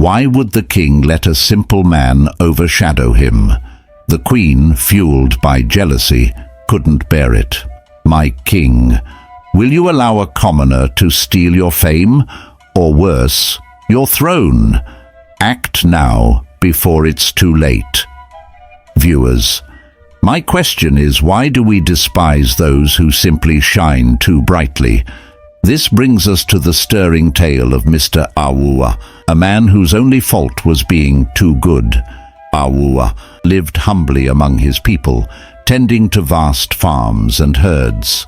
Why would the king let a simple man overshadow him? The queen, fueled by jealousy, couldn't bear it. My king, will you allow a commoner to steal your fame? Or worse, your throne? Act now, before it's too late. Viewers, my question is, why do we despise those who simply shine too brightly? This brings us to the stirring tale of Mr. Awuah, a man whose only fault was being too good. Awuah lived humbly among his people, tending to vast farms and herds.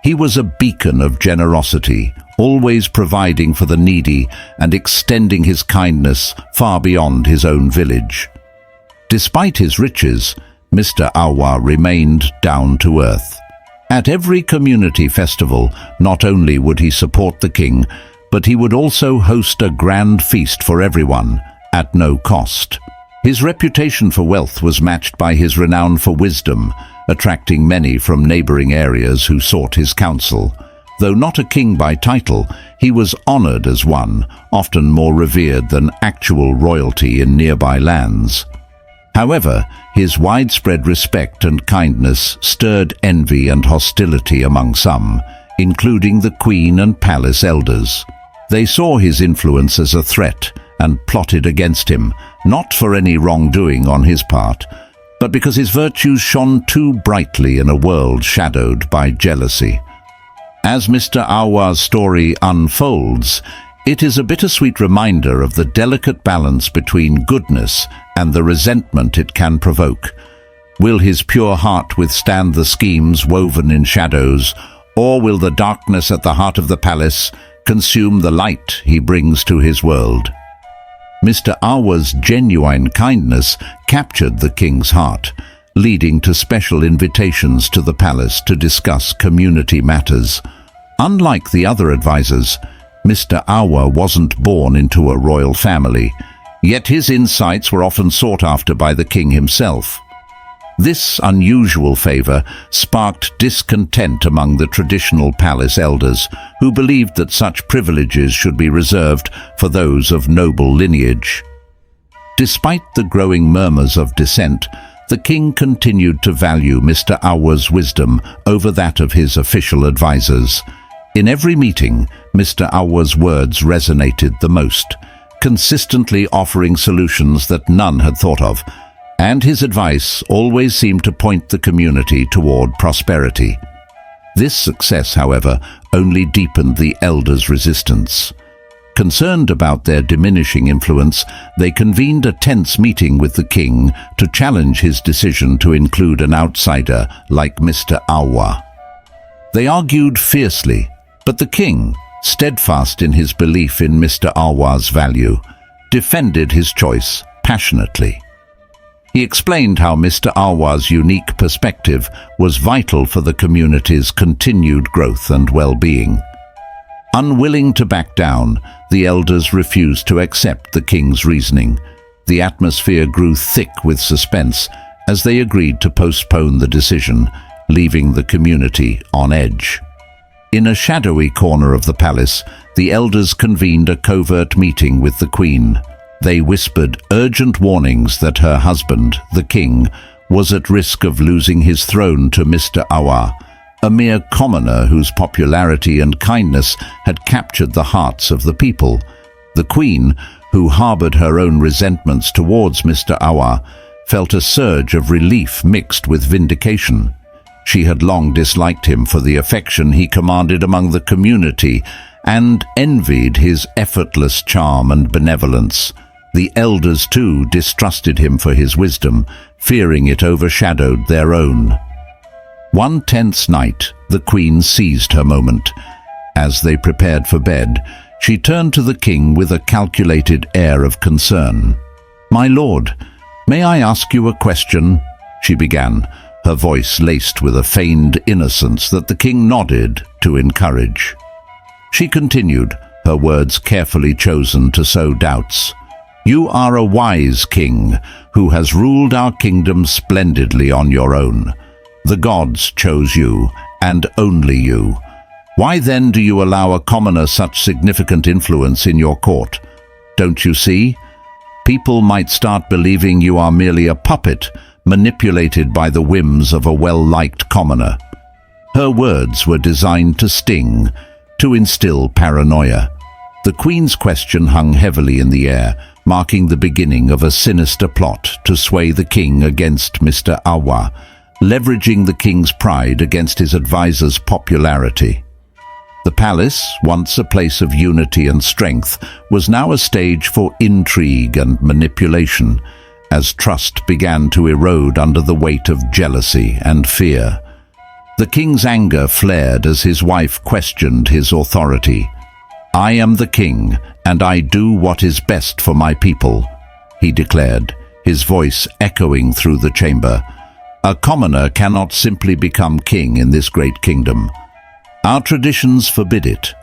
He was a beacon of generosity, always providing for the needy and extending his kindness far beyond his own village. Despite his riches, Mr. Awuah remained down to earth. At every community festival, not only would he support the king, but he would also host a grand feast for everyone, at no cost. His reputation for wealth was matched by his renown for wisdom, attracting many from neighboring areas who sought his counsel. Though not a king by title, he was honored as one, often more revered than actual royalty in nearby lands. However, his widespread respect and kindness stirred envy and hostility among some, including the queen and palace elders. They saw his influence as a threat and plotted against him, not for any wrongdoing on his part, but because his virtues shone too brightly in a world shadowed by jealousy. As Mr. Awuah's story unfolds, it is a bittersweet reminder of the delicate balance between goodness and the resentment it can provoke. Will his pure heart withstand the schemes woven in shadows, or will the darkness at the heart of the palace consume the light he brings to his world? Mr. Awuah's genuine kindness captured the king's heart, leading to special invitations to the palace to discuss community matters. Unlike the other advisors, Mr. Awuah wasn't born into a royal family, yet his insights were often sought after by the king himself. This unusual favor sparked discontent among the traditional palace elders, who believed that such privileges should be reserved for those of noble lineage. Despite the growing murmurs of dissent, the king continued to value Mr. Awuah's wisdom over that of his official advisors. In every meeting, Mr. Awuah's words resonated the most, consistently offering solutions that none had thought of, and his advice always seemed to point the community toward prosperity. This success, however, only deepened the elders' resistance. Concerned about their diminishing influence, they convened a tense meeting with the king to challenge his decision to include an outsider like Mr. Awuah. They argued fiercely, but the king, steadfast in his belief in Mr. Awuah's value, defended his choice passionately. He explained how Mr. Awuah's unique perspective was vital for the community's continued growth and well-being. Unwilling to back down, the elders refused to accept the king's reasoning. The atmosphere grew thick with suspense as they agreed to postpone the decision, leaving the community on edge. In a shadowy corner of the palace, the elders convened a covert meeting with the queen. They whispered urgent warnings that her husband, the king, was at risk of losing his throne to Mr. Awuah, a mere commoner whose popularity and kindness had captured the hearts of the people. The queen, who harbored her own resentments towards Mr. Awuah, felt a surge of relief mixed with vindication. She had long disliked him for the affection he commanded among the community and envied his effortless charm and benevolence. The elders, too, distrusted him for his wisdom, fearing it overshadowed their own. One tense night, the queen seized her moment. As they prepared for bed, she turned to the king with a calculated air of concern. "My lord, may I ask you a question?" she began, her voice laced with a feigned innocence that the king nodded to encourage. She continued, her words carefully chosen to sow doubts. "You are a wise king who has ruled our kingdom splendidly on your own. The gods chose you, and only you. Why then do you allow a commoner such significant influence in your court? Don't you see? people might start believing you are merely a puppet, manipulated by the whims of a well-liked commoner. Her words were designed to sting, to instill paranoia. The Queen's question hung heavily in the air, marking the beginning of a sinister plot to sway the king against Mr. Awuah, leveraging the king's pride against his advisor's popularity. The palace, once a place of unity and strength, was now a stage for intrigue and manipulation, as trust began to erode under the weight of jealousy and fear. The king's anger flared as his wife questioned his authority. "I am the king, and I do what is best for my people," he declared, his voice echoing through the chamber. "A commoner cannot simply become king in this great kingdom. Our traditions forbid it.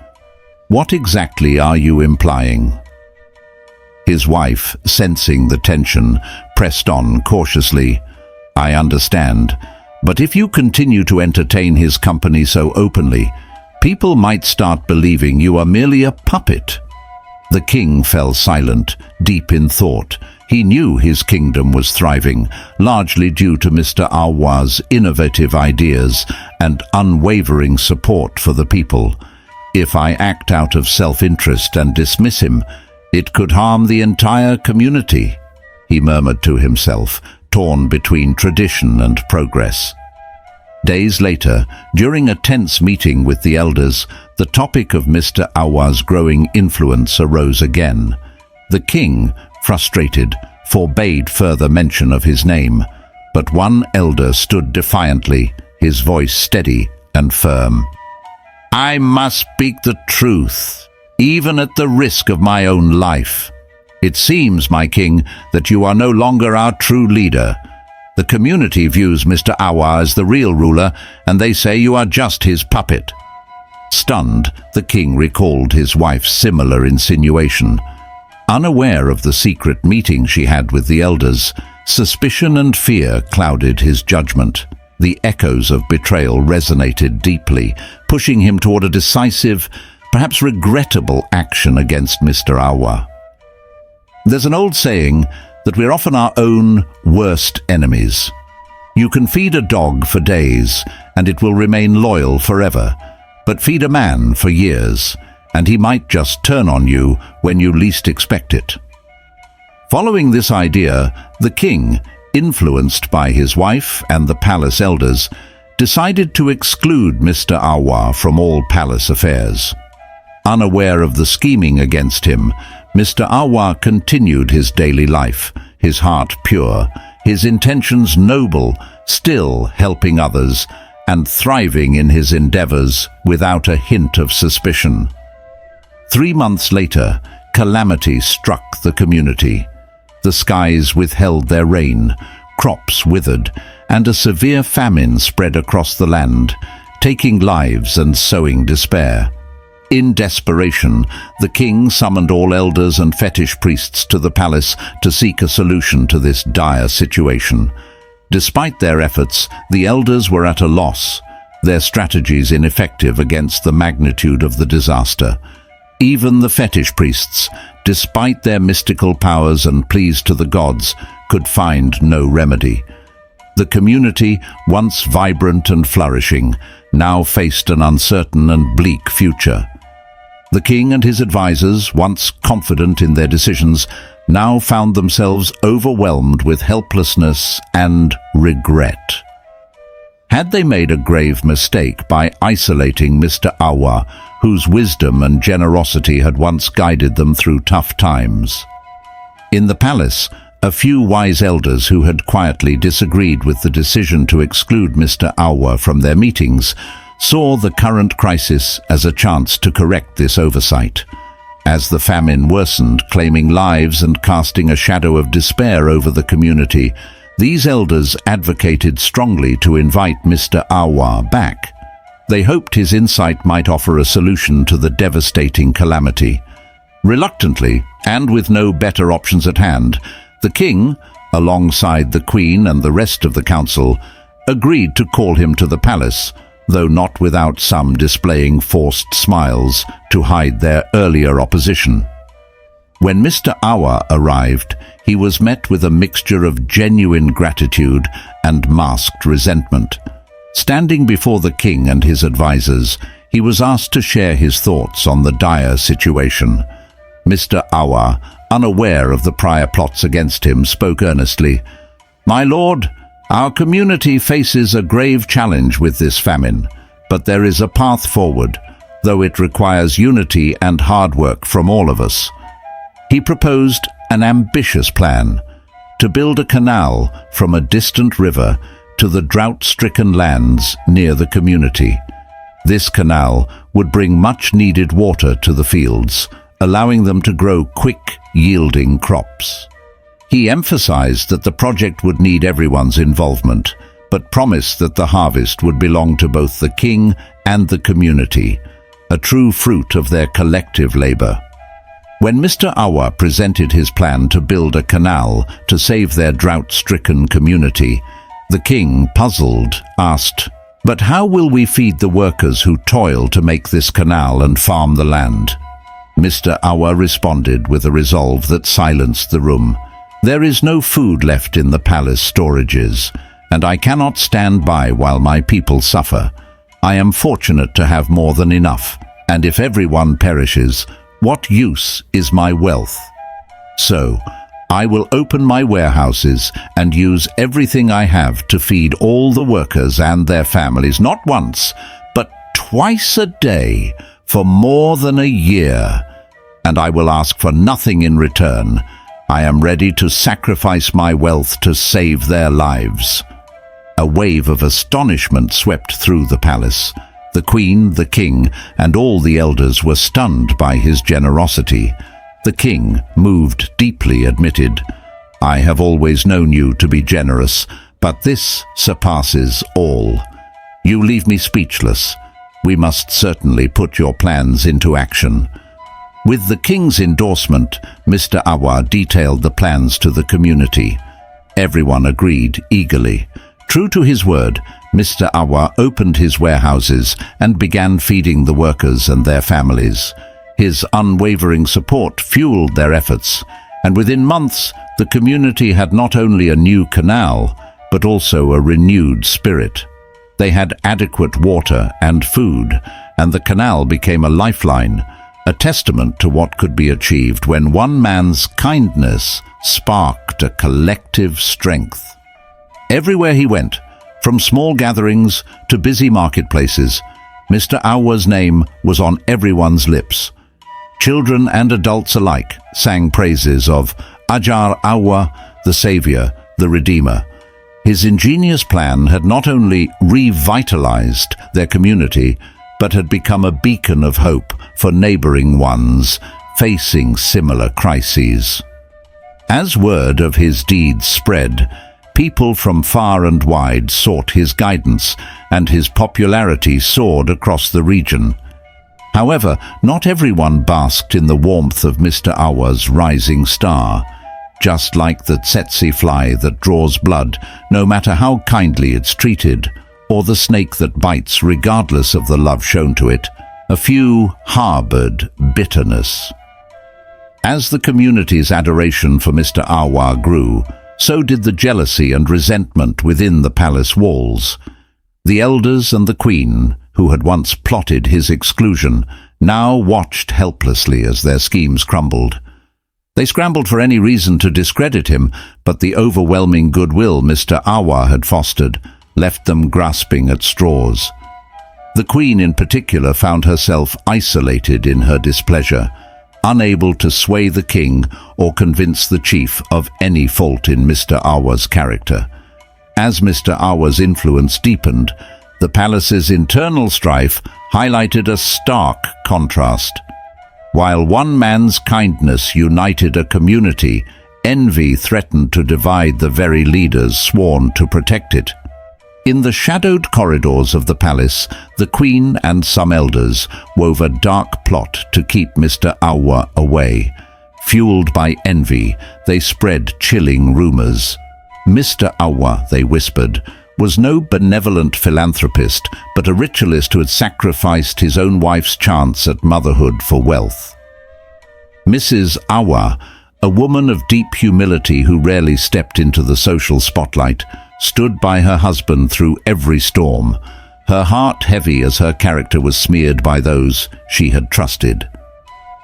What exactly are you implying?" His wife, sensing the tension, pressed on cautiously. "I understand, but if you continue to entertain his company so openly, people might start believing you are merely a puppet." The king fell silent, deep in thought. He knew his kingdom was thriving, largely due to Mr. Awuah's innovative ideas and unwavering support for the people. "If I act out of self-interest and dismiss him, it could harm the entire community," he murmured to himself, torn between tradition and progress. Days later, during a tense meeting with the elders, the topic of Mr. Awuah's growing influence arose again. The king, frustrated, forbade further mention of his name, but one elder stood defiantly, his voice steady and firm. "I must speak the truth, even at the risk of my own life. It seems, my king, that you are no longer our true leader. The community views Mr. Awuah as the real ruler, and they say you are just his puppet." Stunned, the king recalled his wife's similar insinuation. Unaware of the secret meeting she had with the elders, suspicion and fear clouded his judgment. The echoes of betrayal resonated deeply, pushing him toward a decisive, perhaps regrettable action against Mr. Awuah. There's an old saying that we're often our own worst enemies. You can feed a dog for days, and it will remain loyal forever, but feed a man for years, and he might just turn on you when you least expect it. Following this idea, the king, influenced by his wife and the palace elders, decided to exclude Mr. Awuah from all palace affairs. Unaware of the scheming against him, Mr. Awuah continued his daily life, his heart pure, his intentions noble, still helping others and thriving in his endeavors without a hint of suspicion. 3 months later, calamity struck the community. The skies withheld their rain, crops withered, and a severe famine spread across the land, taking lives and sowing despair. In desperation, the king summoned all elders and fetish priests to the palace to seek a solution to this dire situation. Despite their efforts, the elders were at a loss, their strategies ineffective against the magnitude of the disaster. Even the fetish priests, despite their mystical powers and pleas to the gods, could find no remedy. The community, once vibrant and flourishing, now faced an uncertain and bleak future. The king and his advisors, once confident in their decisions, now found themselves overwhelmed with helplessness and regret. Had they made a grave mistake by isolating Mr. Awuah, whose wisdom and generosity had once guided them through tough times? In the palace, a few wise elders who had quietly disagreed with the decision to exclude Mr. Awuah from their meetings saw the current crisis as a chance to correct this oversight. As the famine worsened, claiming lives and casting a shadow of despair over the community, these elders advocated strongly to invite Mr. Awuah back. They hoped his insight might offer a solution to the devastating calamity. Reluctantly, and with no better options at hand, the king, alongside the queen and the rest of the council, agreed to call him to the palace, though not without some displaying forced smiles to hide their earlier opposition. When Mr. Awuah arrived, he was met with a mixture of genuine gratitude and masked resentment. Standing before the king and his advisors, he was asked to share his thoughts on the dire situation. Mr. Awuah, unaware of the prior plots against him, spoke earnestly. "My lord, our community faces a grave challenge with this famine, but there is a path forward, though it requires unity and hard work from all of us." He proposed an ambitious plan to build a canal from a distant river to the drought-stricken lands near the community. This canal would bring much-needed water to the fields, allowing them to grow quick, yielding crops. He emphasized that the project would need everyone's involvement, but promised that the harvest would belong to both the king and the community, a true fruit of their collective labor. When Mr. Awuah presented his plan to build a canal to save their drought-stricken community, the king, puzzled, asked, "But how will we feed the workers who toil to make this canal and farm the land?" Mr. Awuah responded with a resolve that silenced the room. "There is no food left in the palace storages, and I cannot stand by while my people suffer. I am fortunate to have more than enough, and if everyone perishes, what use is my wealth? So, I will open my warehouses and use everything I have to feed all the workers and their families, not once, but twice a day, for more than a year. And I will ask for nothing in return. I am ready to sacrifice my wealth to save their lives." A wave of astonishment swept through the palace. The queen, the king, and all the elders were stunned by his generosity. The king, moved deeply, admitted, "I have always known you to be generous, but this surpasses all. You leave me speechless. We must certainly put your plans into action." With the king's endorsement, Mr. Awuah detailed the plans to the community. Everyone agreed eagerly. True to his word, Mr. Awuah opened his warehouses and began feeding the workers and their families. His unwavering support fueled their efforts, and within months the community had not only a new canal, but also a renewed spirit. They had adequate water and food, and the canal became a lifeline, a testament to what could be achieved when one man's kindness sparked a collective strength. Everywhere he went, from small gatherings to busy marketplaces, Mr. Awuah's name was on everyone's lips. Children and adults alike sang praises of Agya Awuah, the Savior, the Redeemer. His ingenious plan had not only revitalized their community, but had become a beacon of hope for neighboring ones facing similar crises. As word of his deeds spread, people from far and wide sought his guidance, and his popularity soared across the region. However, not everyone basked in the warmth of Mr. Awuah's rising star. Just like the tsetse fly that draws blood, no matter how kindly it's treated, or the snake that bites regardless of the love shown to it, a few harbored bitterness. As the community's adoration for Mr. Awuah grew, so did the jealousy and resentment within the palace walls. The elders and the queen, who had once plotted his exclusion, now watched helplessly as their schemes crumbled. They scrambled for any reason to discredit him, but the overwhelming goodwill Mr. Awuah had fostered left them grasping at straws. The queen in particular found herself isolated in her displeasure, unable to sway the king or convince the chief of any fault in Mr. Awuah's character. As Mr. Awuah's influence deepened, the palace's internal strife highlighted a stark contrast. While one man's kindness united a community, envy threatened to divide the very leaders sworn to protect it. In the shadowed corridors of the palace, the queen and some elders wove a dark plot to keep Mr. Awuah away. Fueled by envy, they spread chilling rumors. Mr. Awuah, they whispered, was no benevolent philanthropist, but a ritualist who had sacrificed his own wife's chance at motherhood for wealth. Mrs. Awuah, a woman of deep humility who rarely stepped into the social spotlight, stood by her husband through every storm, her heart heavy as her character was smeared by those she had trusted.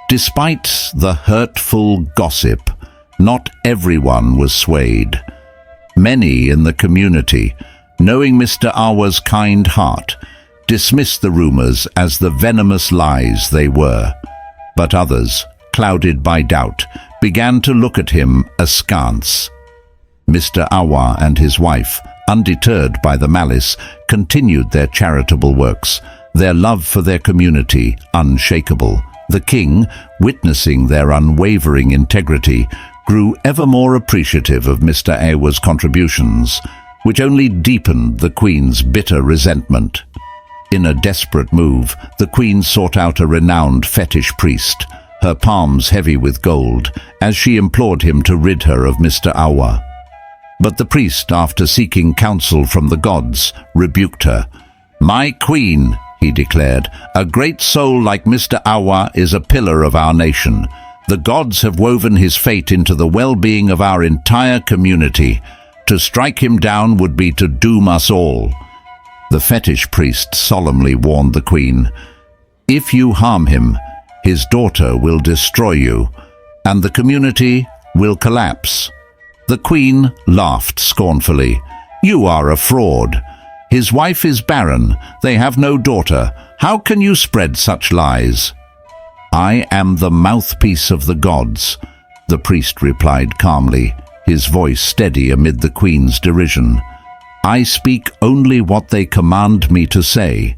Despite the hurtful gossip, not everyone was swayed. Many in the community, knowing Mr. Awuah's kind heart, dismissed the rumors as the venomous lies they were. But others, clouded by doubt, began to look at him askance. Mr. Awuah and his wife, undeterred by the malice, continued their charitable works, their love for their community unshakable. The king, witnessing their unwavering integrity, grew ever more appreciative of Mr. Awuah's contributions, which only deepened the Queen's bitter resentment. In a desperate move, the Queen sought out a renowned fetish priest, her palms heavy with gold, as she implored him to rid her of Mr. Awuah. But the priest, after seeking counsel from the gods, rebuked her. "My queen," he declared, "a great soul like Mr. Awuah is a pillar of our nation. The gods have woven his fate into the well-being of our entire community. To strike him down would be to doom us all." The fetish priest solemnly warned the Queen, "If you harm him, his daughter will destroy you, and the community will collapse." The Queen laughed scornfully. "You are a fraud. His wife is barren. They have no daughter. How can you spread such lies?" "I am the mouthpiece of the gods," the priest replied calmly, his voice steady amid the Queen's derision. "I speak only what they command me to say."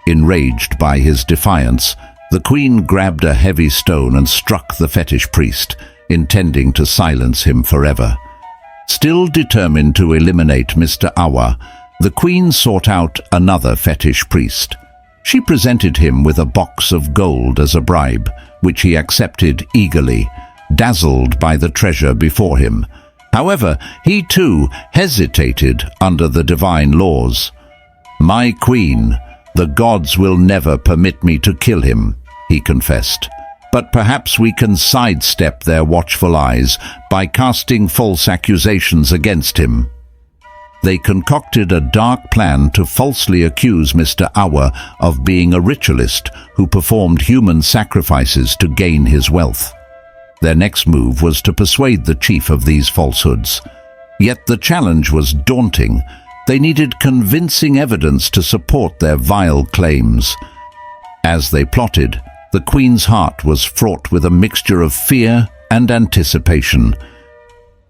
Enraged by his defiance, the Queen grabbed a heavy stone and struck the fetish priest, intending to silence him forever. Still determined to eliminate Mr. Awuah, the Queen sought out another fetish priest. She presented him with a box of gold as a bribe, which he accepted eagerly, dazzled by the treasure before him. However, he too hesitated under the divine laws. "My queen, the gods will never permit me to kill him," he confessed. "But perhaps we can sidestep their watchful eyes by casting false accusations against him." They concocted a dark plan to falsely accuse Mr. Awuah of being a ritualist who performed human sacrifices to gain his wealth. Their next move was to persuade the chief of these falsehoods. Yet the challenge was daunting. They needed convincing evidence to support their vile claims. As they plotted, the Queen's heart was fraught with a mixture of fear and anticipation.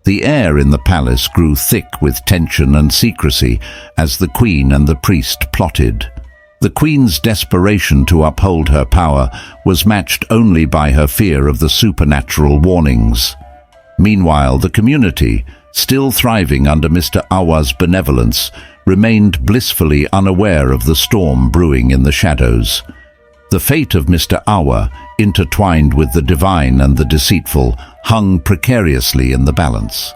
The air in the palace grew thick with tension and secrecy as the Queen and the priest plotted. The Queen's desperation to uphold her power was matched only by her fear of the supernatural warnings. Meanwhile, the community, still thriving under Mr. Awuah's benevolence, remained blissfully unaware of the storm brewing in the shadows. The fate of Mr. Awuah, intertwined with the divine and the deceitful, hung precariously in the balance.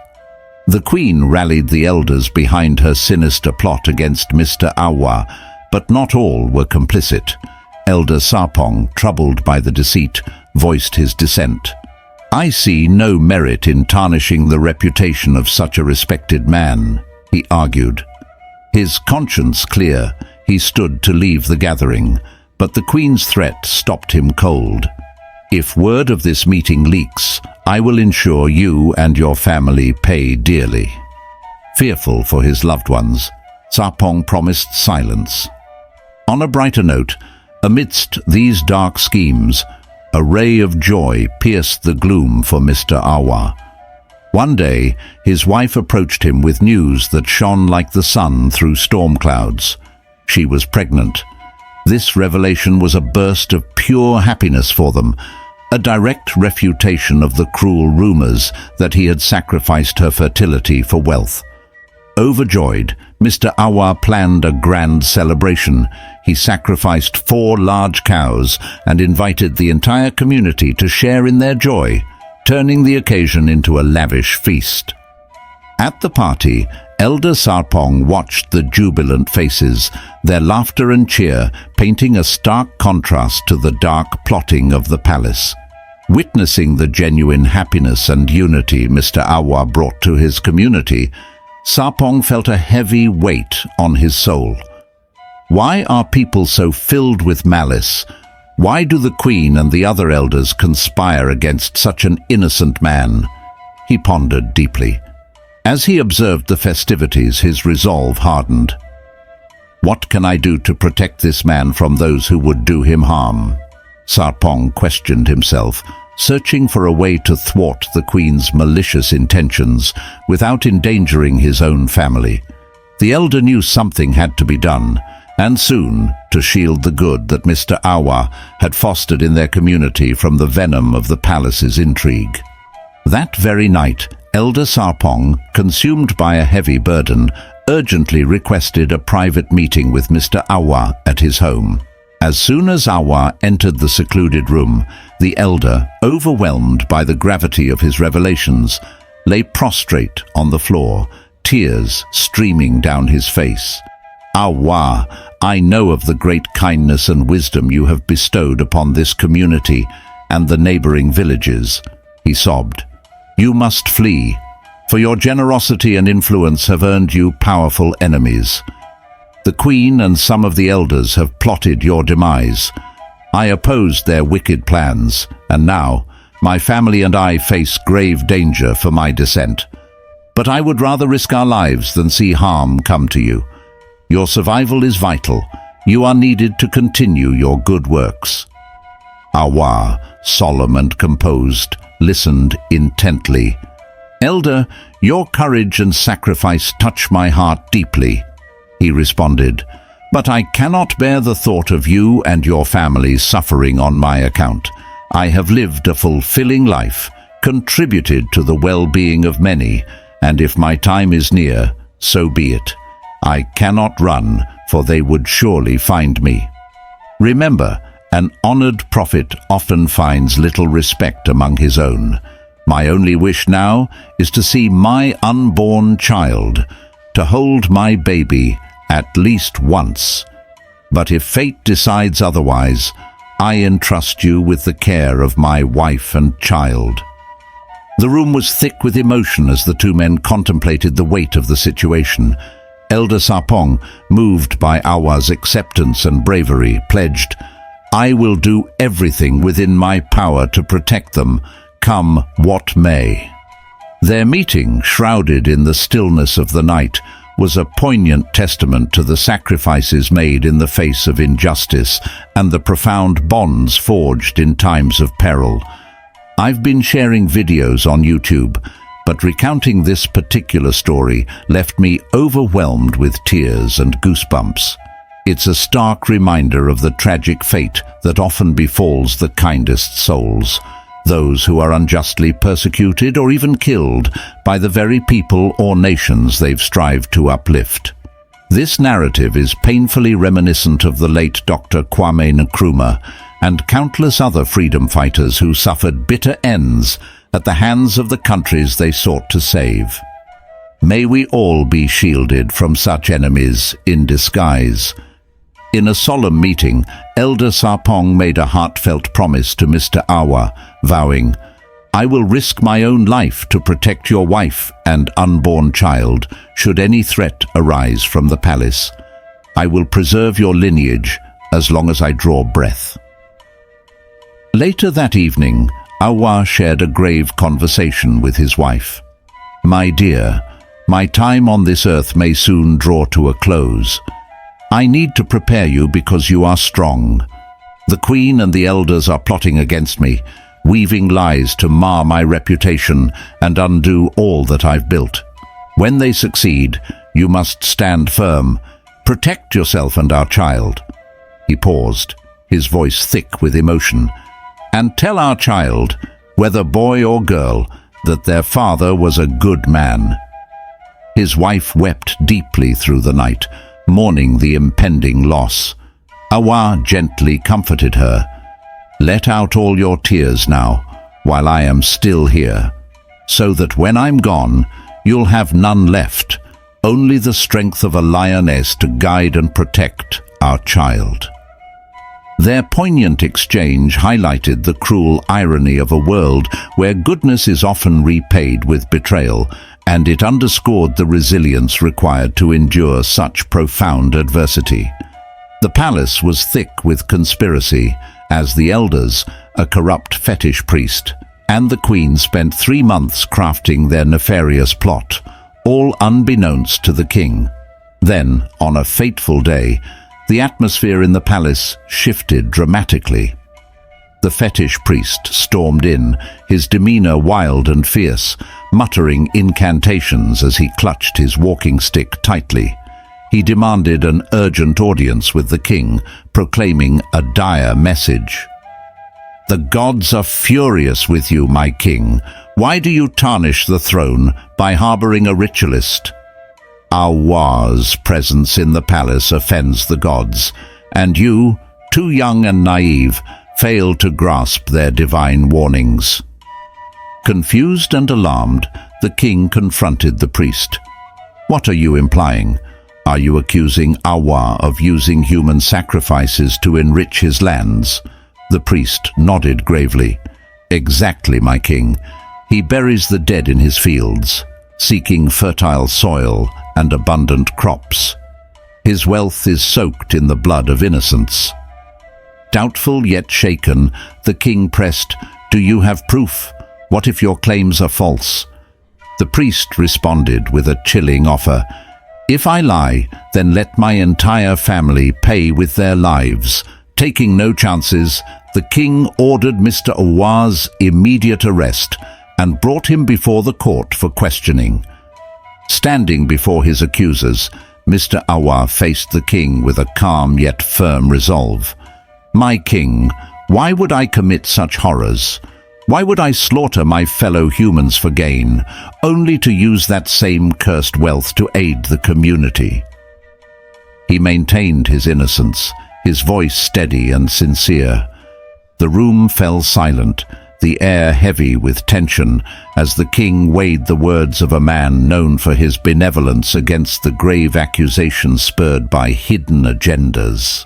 The Queen rallied the elders behind her sinister plot against Mr. Awuah, but not all were complicit. Elder Sarpong, troubled by the deceit, voiced his dissent. "I see no merit in tarnishing the reputation of such a respected man," he argued. His conscience clear, he stood to leave the gathering, but the Queen's threat stopped him cold. "If word of this meeting leaks, I will ensure you and your family pay dearly." Fearful for his loved ones, Sarpong promised silence. On a brighter note, amidst these dark schemes, a ray of joy pierced the gloom for Mr. Awuah. One day, his wife approached him with news that shone like the sun through storm clouds. She was pregnant. This revelation was a burst of pure happiness for them, a direct refutation of the cruel rumors that he had sacrificed her fertility for wealth. Overjoyed, Mr. Awuah planned a grand celebration. He sacrificed 4 large cows and invited the entire community to share in their joy, turning the occasion into a lavish feast. At the party, Elder Sarpong watched the jubilant faces, their laughter and cheer painting a stark contrast to the dark plotting of the palace. Witnessing the genuine happiness and unity Mr. Awuah brought to his community, Sarpong felt a heavy weight on his soul. Why are people so filled with malice? Why do the queen and the other elders conspire against such an innocent man? He pondered deeply. As he observed the festivities, his resolve hardened. What can I do to protect this man from those who would do him harm? Sarpong questioned himself, searching for a way to thwart the queen's malicious intentions without endangering his own family. The elder knew something had to be done, and soon, to shield the good that Mr. Awuah had fostered in their community from the venom of the palace's intrigue. That very night, Elder Sarpong, consumed by a heavy burden, urgently requested a private meeting with Mr. Awuah at his home. As soon as Awuah entered the secluded room, the elder, overwhelmed by the gravity of his revelations, lay prostrate on the floor, tears streaming down his face. Awuah, I know of the great kindness and wisdom you have bestowed upon this community and the neighboring villages, he sobbed. You must flee, for your generosity and influence have earned you powerful enemies. The queen and some of the elders have plotted your demise. I opposed their wicked plans, and now my family and I face grave danger for my descent. But I would rather risk our lives than see harm come to you. Your survival is vital. You are needed to continue your good works. Awuah, solemn and composed, listened intently. Elder, your courage and sacrifice touch my heart deeply, he responded, but I cannot bear the thought of you and your family suffering on my account. I have lived a fulfilling life, contributed to the well-being of many, and if my time is near, so be it. I cannot run, for they would surely find me. Remember, an honored prophet often finds little respect among his own. My only wish now is to see my unborn child, to hold my baby at least once. But if fate decides otherwise, I entrust you with the care of my wife and child. The room was thick with emotion as the two men contemplated the weight of the situation. Elder Sarpong, moved by Awuah's acceptance and bravery, pledged, I will do everything within my power to protect them, come what may. Their meeting, shrouded in the stillness of the night, was a poignant testament to the sacrifices made in the face of injustice and the profound bonds forged in times of peril. I've been sharing videos on YouTube, but recounting this particular story left me overwhelmed with tears and goosebumps. It's a stark reminder of the tragic fate that often befalls the kindest souls, those who are unjustly persecuted or even killed by the very people or nations they've strived to uplift. This narrative is painfully reminiscent of the late Dr. Kwame Nkrumah and countless other freedom fighters who suffered bitter ends at the hands of the countries they sought to save. May we all be shielded from such enemies in disguise. In a solemn meeting, Elder Sarpong made a heartfelt promise to Mr. Awuah, vowing, I will risk my own life to protect your wife and unborn child should any threat arise from the palace. I will preserve your lineage as long as I draw breath. Later that evening, Awuah shared a grave conversation with his wife. My dear, my time on this earth may soon draw to a close. I need to prepare you because you are strong. The queen and the elders are plotting against me, weaving lies to mar my reputation and undo all that I've built. When they succeed, you must stand firm. Protect yourself and our child. He paused, his voice thick with emotion. And tell our child, whether boy or girl, that their father was a good man. His wife wept deeply through the night, mourning the impending loss. Awuah gently comforted her. Let out all your tears now, while I am still here, so that when I'm gone, you'll have none left, only the strength of a lioness to guide and protect our child. Their poignant exchange highlighted the cruel irony of a world where goodness is often repaid with betrayal, and it underscored the resilience required to endure such profound adversity. The palace was thick with conspiracy, as the elders, a corrupt fetish priest, and the queen spent 3 months crafting their nefarious plot, all unbeknownst to the king. Then, on a fateful day, the atmosphere in the palace shifted dramatically. The fetish priest stormed in, his demeanor wild and fierce, muttering incantations as he clutched his walking stick tightly. He demanded an urgent audience with the king, proclaiming a dire message. "The gods are furious with you, my king. Why do you tarnish the throne by harboring a ritualist? Awuah's presence in the palace offends the gods, and you, too young and naive, fail to grasp their divine warnings." Confused and alarmed, the king confronted the priest. "What are you implying? Are you accusing Awuah of using human sacrifices to enrich his lands?" The priest nodded gravely. "Exactly, my king. He buries the dead in his fields, seeking fertile soil and abundant crops. His wealth is soaked in the blood of innocence." Doubtful yet shaken, the king pressed, "Do you have proof? What if your claims are false?" The priest responded with a chilling offer. "If I lie, then let my entire family pay with their lives." Taking no chances, the king ordered Mr. Awuah's immediate arrest and brought him before the court for questioning. Standing before his accusers, Mr. Awuah faced the king with a calm yet firm resolve. "My king, why would I commit such horrors? Why would I slaughter my fellow humans for gain, only to use that same cursed wealth to aid the community?" He maintained his innocence, his voice steady and sincere. The room fell silent, the air heavy with tension, as the king weighed the words of a man known for his benevolence against the grave accusations spurred by hidden agendas.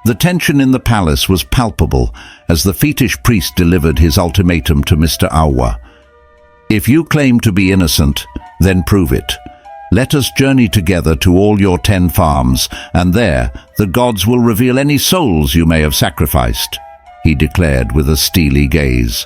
The tension in the palace was palpable as the fetish priest delivered his ultimatum to Mr. Awuah. "If you claim to be innocent, then prove it. Let us journey together to all your 10 farms, and there the gods will reveal any souls you may have sacrificed," he declared with a steely gaze.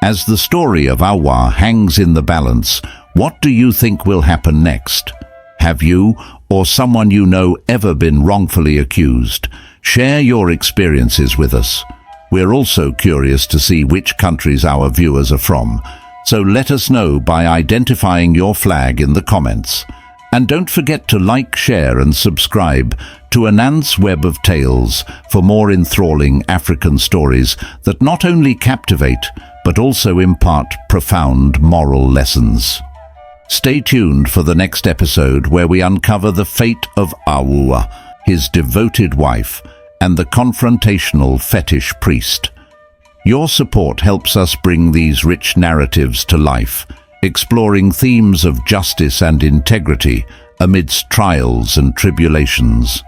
As the story of Awuah hangs in the balance, what do you think will happen next? Have you, or someone you know, ever been wrongfully accused? Share your experiences with us. We're also curious to see which countries our viewers are from, so let us know by identifying your flag in the comments. And don't forget to like, share and subscribe to Ananse Web of Tales for more enthralling African stories that not only captivate but also impart profound moral lessons. Stay tuned for the next episode where we uncover the fate of Awuah, his devoted wife, and the confrontational fetish priest. Your support helps us bring these rich narratives to life, exploring themes of justice and integrity amidst trials and tribulations.